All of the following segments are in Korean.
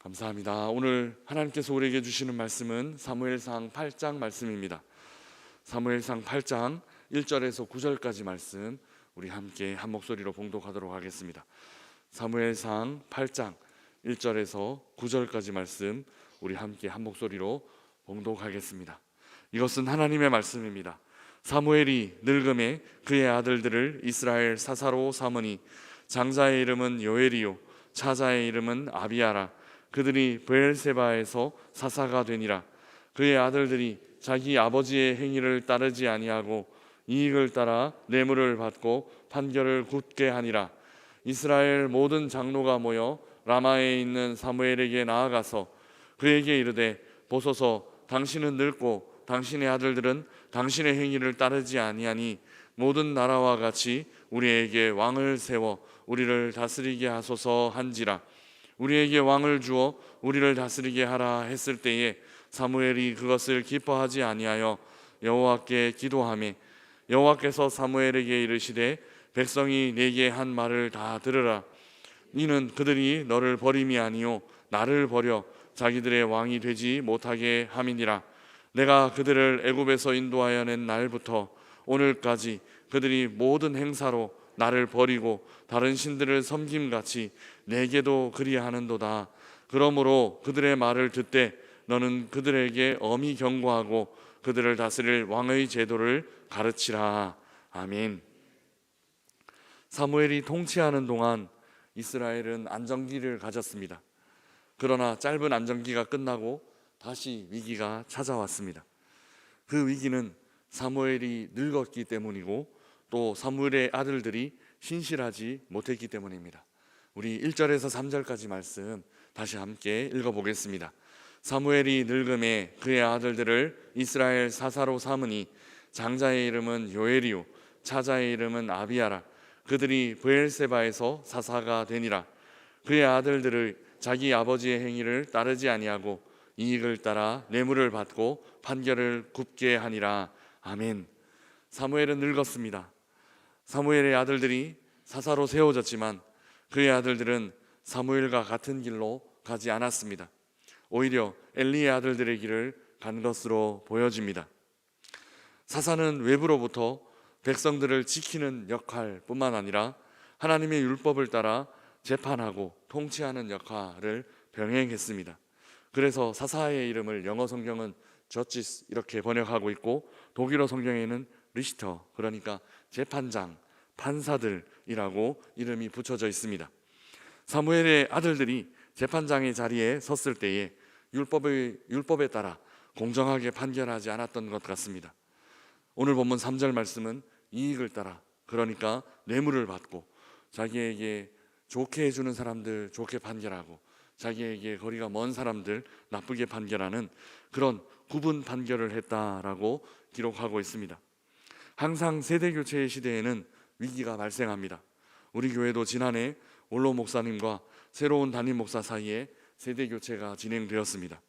감사합니다. 오늘 하나님께서 우리에게 주시는 말씀은 사무엘상 8장 말씀입니다. 사무엘상 8장 1절에서 9절까지 말씀 우리 함께 한 목소리로 봉독하도록 하겠습니다. 사무엘상 8장 1절에서 9절까지 말씀 우리 함께 한 목소리로 봉독하겠습니다. 이것은 하나님의 말씀입니다. 사무엘이 늙음에 그의 아들들을 이스라엘 사사로 삼으니 장자의 이름은 요엘이요 차자의 이름은 아비아라. 그들이 브엘세바에서 사사가 되니라. 그의 아들들이 자기 아버지의 행위를 따르지 아니하고 이익을 따라 뇌물을 받고 판결을 굳게 하니라. 이스라엘 모든 장로가 모여 라마에 있는 사무엘에게 나아가서 그에게 이르되 보소서, 당신은 늙고 당신의 아들들은 당신의 행위를 따르지 아니하니 모든 나라와 같이 우리에게 왕을 세워 우리를 다스리게 하소서 한지라. 우리에게 왕을 주어 우리를 다스리게 하라 했을 때에 사무엘이 그것을 기뻐하지 아니하여 여호와께 기도하매 여호와께서 사무엘에게 이르시되 백성이 내게 한 말을 다 들으라. 이는 그들이 너를 버림이 아니요 나를 버려 자기들의 왕이 되지 못하게 함이니라. 내가 그들을 애굽에서 인도하여 낸 날부터 오늘까지 그들이 모든 행사로 나를 버리고 다른 신들을 섬김같이 내게도 그리하는도다. 그러므로 그들의 말을 듣되 너는 그들에게 엄히 경고하고 그들을 다스릴 왕의 제도를 가르치라. 아멘. 사무엘이 통치하는 동안 이스라엘은 안정기를 가졌습니다. 그러나 짧은 안정기가 끝나고 다시 위기가 찾아왔습니다. 그 위기는 사무엘이 늙었기 때문이고 또 사무엘의 아들들이 신실하지 못했기 때문입니다. 우리 1절에서 3절까지 말씀 다시 함께 읽어보겠습니다. 사무엘이 늙음에 그의 아들들을 이스라엘 사사로 삼으니 장자의 이름은 요엘이요 차자의 이름은 아비아라. 그들이 브엘세바에서 사사가 되니라. 그의 아들들을 자기 아버지의 행위를 따르지 아니하고 이익을 따라 뇌물을 받고 판결을 굽게 하니라. 아멘. 사무엘은 늙었습니다. 사무엘의 아들들이 사사로 세워졌지만 그의 아들들은 사무엘과 같은 길로 가지 않았습니다. 오히려 엘리의 아들들의 길을 간 것으로 보여집니다. 사사는 외부로부터 백성들을 지키는 역할뿐만 아니라 하나님의 율법을 따라 재판하고 통치하는 역할을 병행했습니다. 그래서 사사의 이름을 영어 성경은 저지스 이렇게 번역하고 있고 독일어 성경에는 리히터, 그러니까 재판장, 판사들이라고 이름이 붙여져 있습니다. 사무엘의 아들들이 재판장의 자리에 섰을 때에 율법에 따라 공정하게 판결하지 않았던 것 같습니다. 오늘 본문 3절 말씀은 이익을 따라, 그러니까 뇌물을 받고 자기에게 좋게 해주는 사람들 좋게 판결하고 자기에게 거리가 먼 사람들 나쁘게 판결하는 그런 구분 판결을 했다라고 기록하고 있습니다. 항상 세대 교체의 시대에는 위기가 발생합니다. 우리 교회도 지난해 원로 목사님과 새로운 담임 목사 사이에 세대 교체가 진행되었습니다.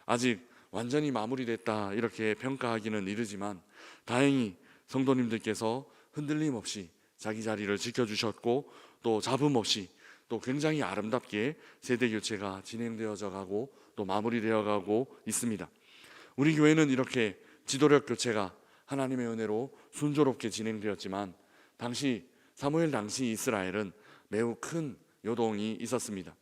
아직 완전히 마무리됐다 이렇게 평가하기는 이르지만 다행히 성도님들께서 흔들림 없이 자기 자리를 지켜주셨고 또 잡음 없이 또 굉장히 아름답게 세대 교체가 진행되어져 가고 또 마무리되어 가고 있습니다. 우리 교회는 이렇게 지도력 교체가 하나님의 은혜로 순조롭게 진행되었지만 사무엘 당시 이스라엘은 매우 큰 요동이 있었습니다.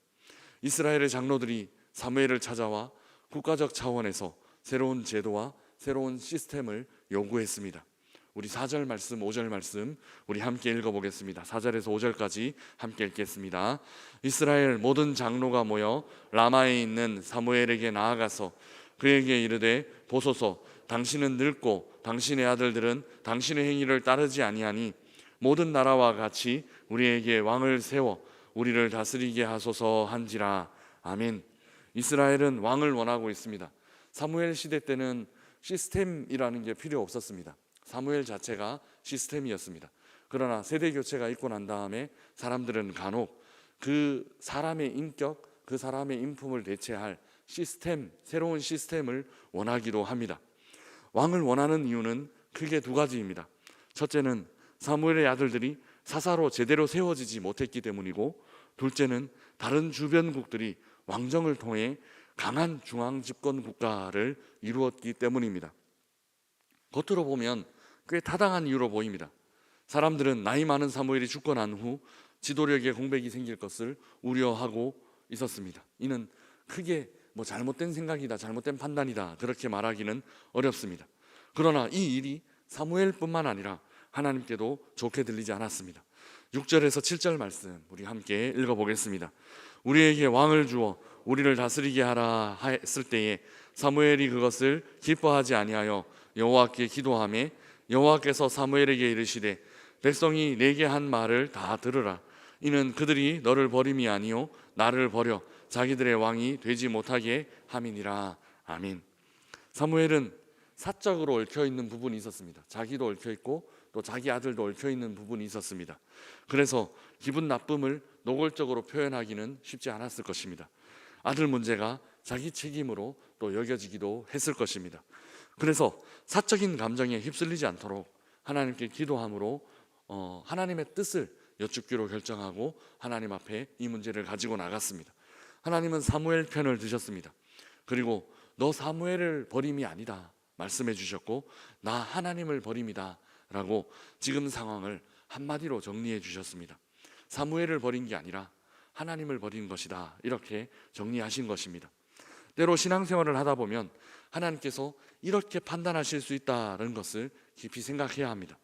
이스라엘의 장로들이 사무엘을 찾아와 국가적 차원에서 새로운 제도와 새로운 시스템을 요구했습니다. 우리 4절 말씀, 5절 말씀 우리 함께 읽어보겠습니다. 4절에서 5절까지 함께 읽겠습니다. 이스라엘 모든 장로가 모여 라마에 있는 사무엘에게 나아가서 그에게 이르되 보소서, 당신은 늙고 당신의 아들들은 당신의 행위를 따르지 아니하니 모든 나라와 같이 우리에게 왕을 세워 우리를 다스리게 하소서 한지라. 아멘. 이스라엘은 왕을 원하고 있습니다. 사무엘 시대 때는 시스템이라는 게 필요 없었습니다. 사무엘 자체가 시스템이었습니다. 그러나 세대 교체가 있고 난 다음에 사람들은 간혹 그 사람의 인격, 그 사람의 인품을 대체할 시스템, 새로운 시스템을 원하기도 합니다. 왕을 원하는 이유는 크게 두 가지입니다. 첫째는 사무엘의 아들들이 사사로 제대로 세워지지 못했기 때문이고, 둘째는 다른 주변국들이 왕정을 통해 강한 중앙 집권 국가를 이루었기 때문입니다. 겉으로 보면 꽤 타당한 이유로 보입니다. 사람들은 나이 많은 사무엘이 죽고 난 후 지도력에 공백이 생길 것을 우려하고 있었습니다. 이는 크게 잘못된 생각이다, 잘못된 판단이다 그렇게 말하기는 어렵습니다. 그러나 이 일이 사무엘뿐만 아니라 하나님께도 좋게 들리지 않았습니다. 6절에서 7절 말씀 우리 함께 읽어보겠습니다. 우리에게 왕을 주어 우리를 다스리게 하라 했을 때에 사무엘이 그것을 기뻐하지 아니하여 여호와께 기도하매 여호와께서 사무엘에게 이르시되 백성이 내게 한 말을 다 들으라. 이는 그들이 너를 버림이 아니요 나를 버려 자기들의 왕이 되지 못하게 함이니라. 아멘. 사무엘은 사적으로 얽혀 있는 부분이 있었습니다. 자기도 얽혀 있고 또 자기 아들도 얽혀 있는 부분이 있었습니다. 그래서 기분 나쁨을 노골적으로 표현하기는 쉽지 않았을 것입니다. 아들 문제가 자기 책임으로 또 여겨지기도 했을 것입니다. 그래서 사적인 감정에 휩쓸리지 않도록 하나님께 기도함으로 하나님의 뜻을 여쭙기로 결정하고 하나님 앞에 이 문제를 가지고 나갔습니다. 하나님은 사무엘 편을 드셨습니다. 그리고 너 사무엘을 버림이 아니다 말씀해 주셨고 나 하나님을 버림이다 라고 지금 상황을 한마디로 정리해 주셨습니다. 사무엘을 버린 게 아니라 하나님을 버린 것이다 이렇게 정리하신 것입니다. 때로 신앙생활을 하다 보면 하나님께서 이렇게 판단하실 수 있다는 것을 깊이 생각해야 합니다.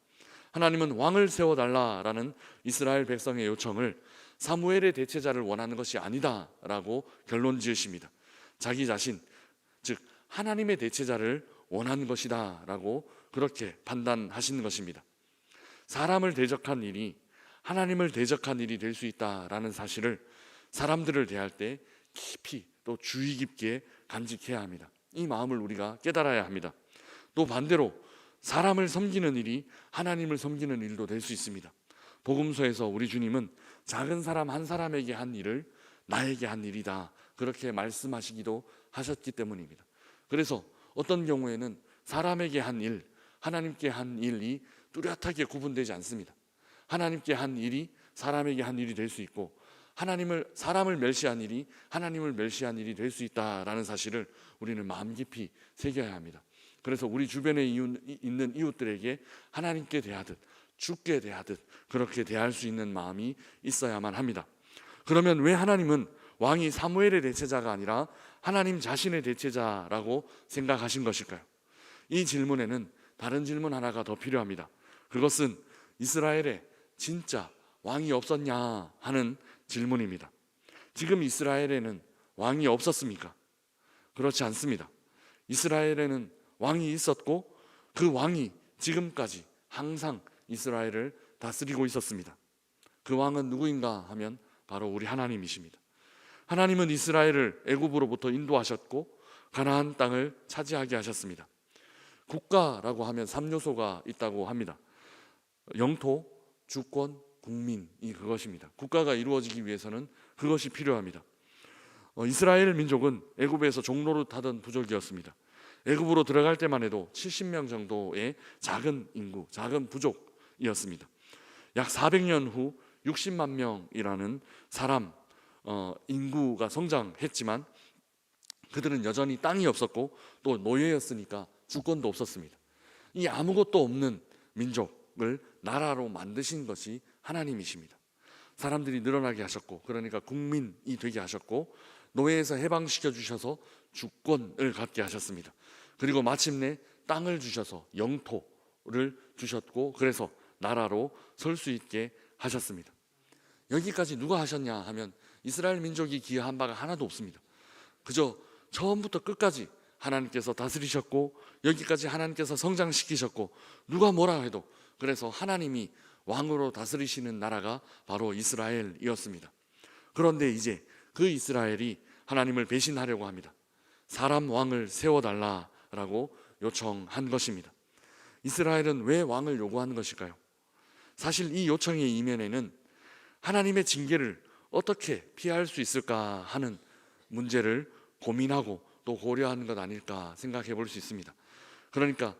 하나님은 왕을 세워달라라는 이스라엘 백성의 요청을 사무엘의 대체자를 원하는 것이 아니다라고 결론 지으십니다. 자기 자신, 즉 하나님의 대체자를 원하는 것이다라고 그렇게 판단하신 것입니다. 사람을 대적한 일이 하나님을 대적한 일이 될 수 있다라는 사실을 사람들을 대할 때 깊이 또 주의 깊게 간직해야 합니다. 이 마음을 우리가 깨달아야 합니다. 또 반대로 사람을 섬기는 일이 하나님을 섬기는 일도 될 수 있습니다. 복음서에서 우리 주님은 작은 사람 한 사람에게 한 일을 나에게 한 일이다 그렇게 말씀하시기도 하셨기 때문입니다. 그래서 어떤 경우에는 사람에게 한 일, 하나님께 한 일이 뚜렷하게 구분되지 않습니다. 하나님께 한 일이 사람에게 한 일이 될 수 있고 사람을 멸시한 일이 하나님을 멸시한 일이 될 수 있다라는 사실을 우리는 마음 깊이 새겨야 합니다. 그래서 우리 주변에 있는 이웃들에게 하나님께 대하듯 주께 대하듯 그렇게 대할 수 있는 마음이 있어야만 합니다. 그러면 왜 하나님은 왕이 사무엘의 대체자가 아니라 하나님 자신의 대체자라고 생각하신 것일까요? 이 질문에는 다른 질문 하나가 더 필요합니다. 그것은 이스라엘에 진짜 왕이 없었냐 하는 질문입니다. 지금 이스라엘에는 왕이 없었습니까? 그렇지 않습니다. 이스라엘에는 왕이 있었고 그 왕이 지금까지 항상 이스라엘을 다스리고 있었습니다. 그 왕은 누구인가 하면 바로 우리 하나님이십니다. 하나님은 이스라엘을 애굽으로부터 인도하셨고 가나안 땅을 차지하게 하셨습니다. 국가라고 하면 3요소가 있다고 합니다. 영토, 주권, 국민이 그것입니다. 국가가 이루어지기 위해서는 그것이 필요합니다. 이스라엘 민족은 애굽에서 종로를 타던 부족이었습니다. 애굽으로 들어갈 때만 해도 70명 정도의 작은 인구, 작은 부족이었습니다. 약 400년 후 60만 명이라는 사람 인구가 성장했지만 그들은 여전히 땅이 없었고 또 노예였으니까 주권도 없었습니다. 이 아무것도 없는 민족을 나라로 만드신 것이 하나님이십니다. 사람들이 늘어나게 하셨고 그러니까 국민이 되게 하셨고 노예에서 해방시켜 주셔서 주권을 갖게 하셨습니다. 그리고 마침내 땅을 주셔서 영토를 주셨고 그래서 나라로 설 수 있게 하셨습니다. 여기까지 누가 하셨냐 하면 이스라엘 민족이 기여한 바가 하나도 없습니다. 그저 처음부터 끝까지 하나님께서 다스리셨고 여기까지 하나님께서 성장시키셨고 누가 뭐라 해도 그래서 하나님이 왕으로 다스리시는 나라가 바로 이스라엘이었습니다. 그런데 이제 그 이스라엘이 하나님을 배신하려고 합니다. 사람 왕을 세워달라라고 요청한 것입니다. 이스라엘은 왜 왕을 요구하는 것일까요? 사실 이 요청의 이면에는 하나님의 징계를 어떻게 피할 수 있을까 하는 문제를 고민하고 또 고려하는 것 아닐까 생각해 볼 수 있습니다. 그러니까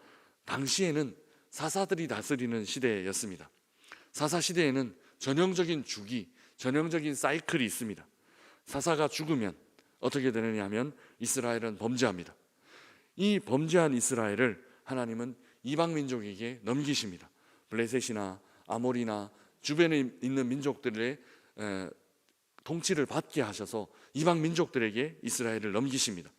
당시에는 사사들이 다스리는 시대였습니다. 사사 시대에는 전형적인 주기, 전형적인 사이클이 있습니다. 사사가 죽으면 어떻게 되느냐 하면 이스라엘은 범죄합니다. 이 범죄한 이스라엘을 하나님은 이방 민족에게 넘기십니다. 블레셋이나 아모리나 주변에 있는 민족들의 통치를 받게 하셔서 이방 민족들에게 이스라엘을 넘기십니다.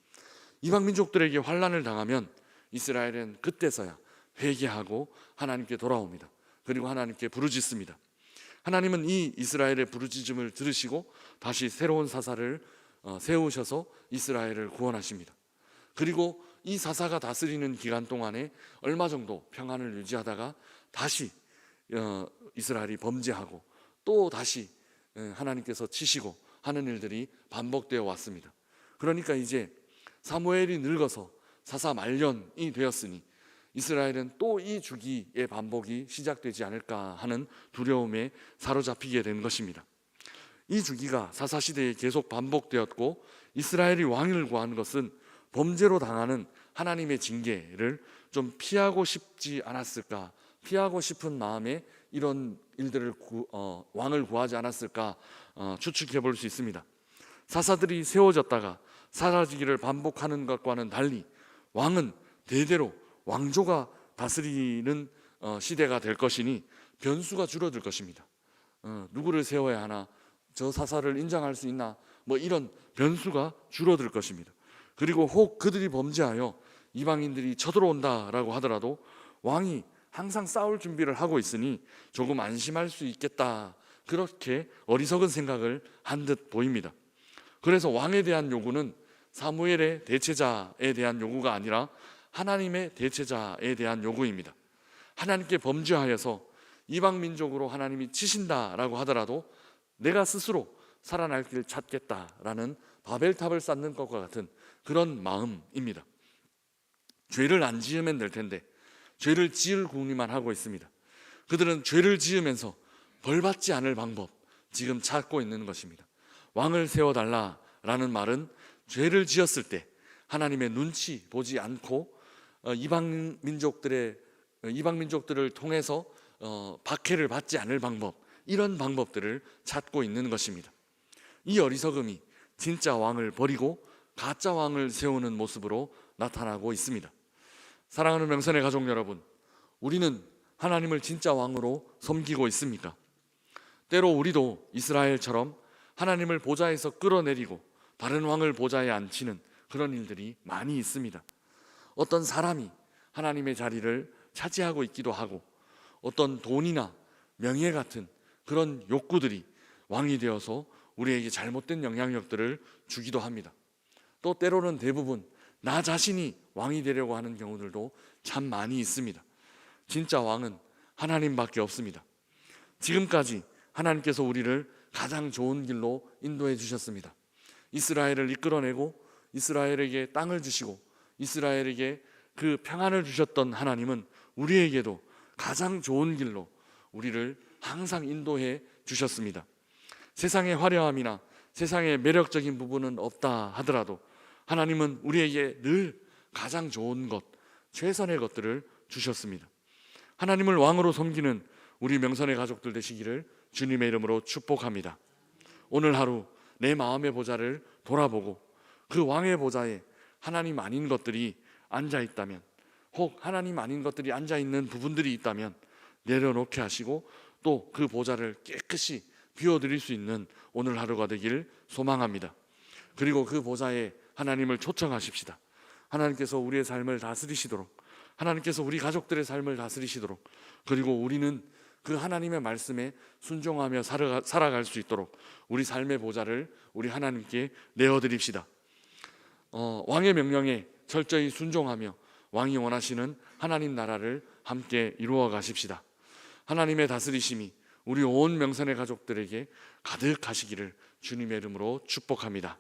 이방 민족들에게 환난을 당하면 이스라엘은 그때서야 회개하고 하나님께 돌아옵니다. 그리고 하나님께 부르짖습니다. 하나님은 이 이스라엘의 부르짖음을 들으시고 다시 새로운 사사를 세우셔서 이스라엘을 구원하십니다. 그리고 이 사사가 다스리는 기간 동안에 얼마 정도 평안을 유지하다가 다시 이스라엘이 범죄하고 또 다시 하나님께서 치시고 하는 일들이 반복되어 왔습니다. 그러니까 이제 사무엘이 늙어서 사사 말년이 되었으니 이스라엘은 또 이 주기의 반복이 시작되지 않을까 하는 두려움에 사로잡히게 된 것입니다. 이 주기가 사사시대에 계속 반복되었고 이스라엘이 왕을 구한 것은 범죄로 당하는 하나님의 징계를 좀 피하고 싶지 않았을까, 피하고 싶은 마음에 이런 일들을 왕을 구하지 않았을까 추측해 볼 수 있습니다. 사사들이 세워졌다가 사라지기를 반복하는 것과는 달리 왕은 대대로 왕조가 다스리는 시대가 될 것이니 변수가 줄어들 것입니다. 누구를 세워야 하나, 저 사사를 인정할 수 있나, 뭐 이런 변수가 줄어들 것입니다. 그리고 혹 그들이 범죄하여 이방인들이 쳐들어온다라고 하더라도 왕이 항상 싸울 준비를 하고 있으니 조금 안심할 수 있겠다, 그렇게 어리석은 생각을 한 듯 보입니다. 그래서 왕에 대한 요구는 사무엘의 대체자에 대한 요구가 아니라 하나님의 대체자에 대한 요구입니다. 하나님께 범죄하여서 이방 민족으로 하나님이 치신다라고 하더라도 내가 스스로 살아날 길을 찾겠다라는 바벨탑을 쌓는 것과 같은 그런 마음입니다. 죄를 안 지으면 될 텐데 죄를 지을 궁리만 하고 있습니다. 그들은 죄를 지으면서 벌받지 않을 방법 지금 찾고 있는 것입니다. 왕을 세워달라라는 말은 죄를 지었을 때 하나님의 눈치 보지 않고 이방 민족들을 통해서 박해를 받지 않을 방법, 이런 방법들을 찾고 있는 것입니다. 이 어리석음이 진짜 왕을 버리고 가짜 왕을 세우는 모습으로 나타나고 있습니다. 사랑하는 명선의 가족 여러분, 우리는 하나님을 진짜 왕으로 섬기고 있습니까? 때로 우리도 이스라엘처럼 하나님을 보좌에서 끌어내리고 다른 왕을 보좌에 앉히는 그런 일들이 많이 있습니다. 어떤 사람이 하나님의 자리를 차지하고 있기도 하고 어떤 돈이나 명예 같은 그런 욕구들이 왕이 되어서 우리에게 잘못된 영향력들을 주기도 합니다. 또 때로는 대부분 나 자신이 왕이 되려고 하는 경우들도 참 많이 있습니다. 진짜 왕은 하나님밖에 없습니다. 지금까지 하나님께서 우리를 가장 좋은 길로 인도해 주셨습니다. 이스라엘을 이끌어내고 이스라엘에게 땅을 주시고 이스라엘에게 그 평안을 주셨던 하나님은 우리에게도 가장 좋은 길로 우리를 항상 인도해 주셨습니다. 세상의 화려함이나 세상의 매력적인 부분은 없다 하더라도 하나님은 우리에게 늘 가장 좋은 것, 최선의 것들을 주셨습니다. 하나님을 왕으로 섬기는 우리 명선의 가족들 되시기를 주님의 이름으로 축복합니다. 오늘 하루 내 마음의 보좌를 돌아보고 그 왕의 보좌에 하나님 아닌 것들이 앉아 있다면, 혹 하나님 아닌 것들이 앉아 있는 부분들이 있다면 내려놓게 하시고 또 그 보좌를 깨끗이 비워드릴 수 있는 오늘 하루가 되길 소망합니다. 그리고 그 보좌에 하나님을 초청하십시다. 하나님께서 우리의 삶을 다스리시도록, 하나님께서 우리 가족들의 삶을 다스리시도록, 그리고 우리는 그 하나님의 말씀에 순종하며 살아갈 수 있도록 우리 삶의 보좌를 우리 하나님께 내어드립시다. 왕의 명령에 철저히 순종하며 왕이 원하시는 하나님 나라를 함께 이루어 가십시다. 하나님의 다스리심이 우리 온 명선의 가족들에게 가득하시기를 주님의 이름으로 축복합니다.